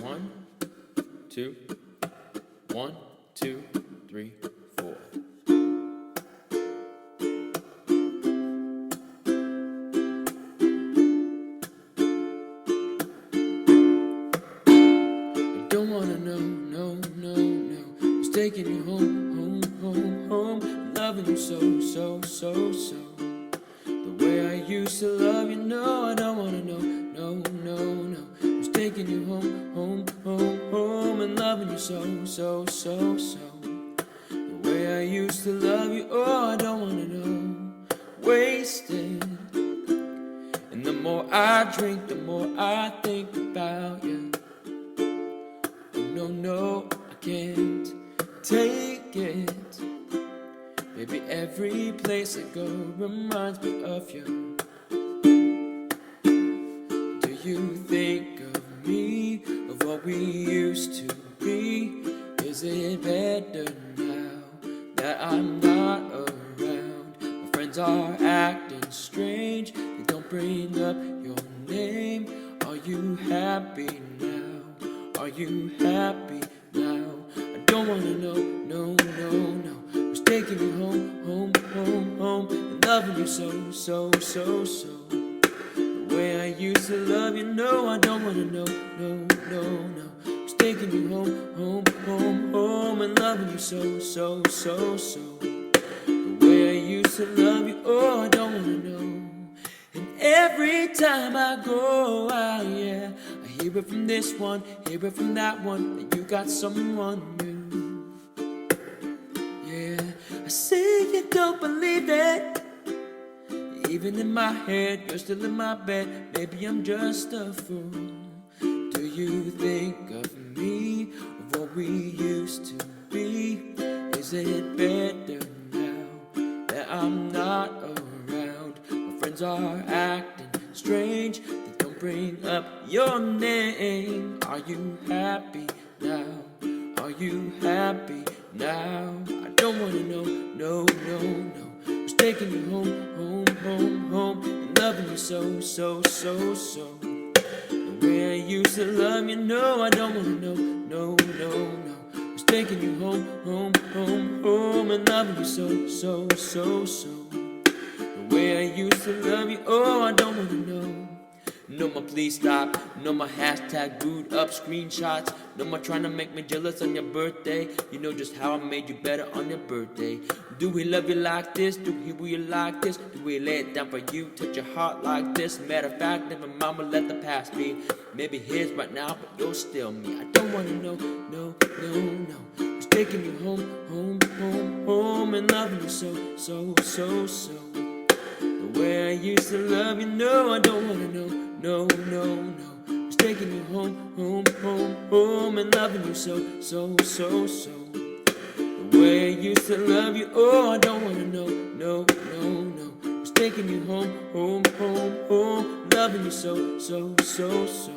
1, 2, 1, 2, 3, 4. I don't wanna know, no, no, no. Who's taking you home, home, home, home? Loving you so, so, so, so. The way I used to love you, no, I don't wanna know, no, no, no. Who's taking you home, home, home, home, and loving you so, so, so, so. The way I used to love you, oh, I don't wanna know. Wasted. And the more I drink, the more I think about you. Oh, no, no, I can't take it. Baby, every place I go reminds me of you. Do you think of me, of what we used to be? Is it better now that I'm not around? My friends are acting strange, they don't bring up your name. Are you happy now? Are you happy now? I don't wanna know, no, no, no. Who's taking you home, home, home, home, and loving you so, so, so, so. The way I used to love you, no, I don't wanna know, no, no, no. Who's taking you home, home, home, home, and loving you so, so, so, so. The way I used to love you, oh, I don't wanna know. And every time I go out, yeah, I hear it from this one, hear it from that one, that you got someone new. Yeah, I say you don't believe it. Even in my head, you're still in my bed. Maybe I'm just a fool. Do you think of me, of what we used to be? Is it better now that I'm not around? My friends are acting strange, they don't bring up your name. Are you happy now? Are you happy now? I don't wanna know, no, no, no. Who's taking you home, home, home, home, and loving you so, so, so, so. The way I used to love you, no, I don't wanna know, no, no, no. Who's taking you home, home, home, home, and loving you so, so, so, so. The way I used to love you, oh, I don't wanna know. No more please stop, no more hashtag booed up screenshots. No more trying to make me jealous on your birthday. You know just how I made you better on your birthday. Do we love you like this? Do we like this? Do we lay it down for you, touch your heart like this? Matter of fact, never mind, we'll let the past be. Maybe his right now, but you're still me. I don't wanna know, no, no, no. Who's taking you home, home, home, home, and loving you so, so, so, so. The way I used to love you, no, I don't wanna know, no, no, no. Who's taking you home, home, home, home, and loving you so, so, so, so. The way I used to love you, oh, I don't wanna know, no, no, no. Who's taking you home, home, home, home, loving you so, so, so, so.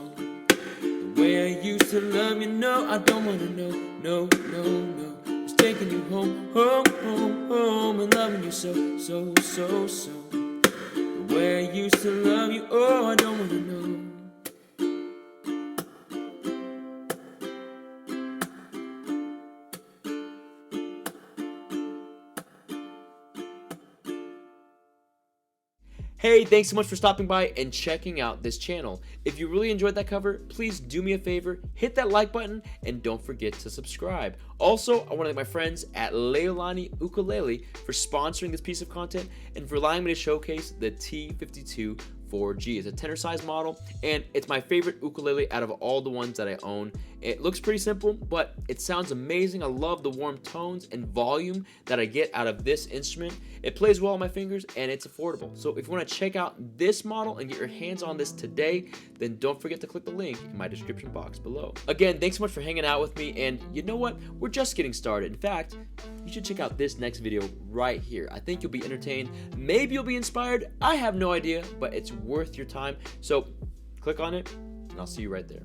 The way I used to love you, no, I don't wanna know, no, no, no. Who's taking you home, home, home, home, and loving you so, so, so, so. The way I used to love you, oh, I don't wanna know. Hey, thanks so much for stopping by and checking out this channel. If you really enjoyed that cover, please do me a favor, hit that like button, and don't forget to subscribe. Also, I want to thank my friends at Leolani Ukulele for sponsoring this piece of content and for allowing me to showcase the T52 4G. It's a tenor size model, and it's my favorite ukulele out of all the ones that I own. It looks pretty simple, but it sounds amazing. I love the warm tones and volume that I get out of this instrument. It plays well on my fingers, and it's affordable. So if you want to check out this model and get your hands on this today, then don't forget to click the link in my description box below. Again, thanks so much for hanging out with me, and you know what? We're just getting started. In fact, you should check out this next video right here. I think you'll be entertained. Maybe you'll be inspired. I have no idea, but it's worth your time. So click on it, and I'll see you right there.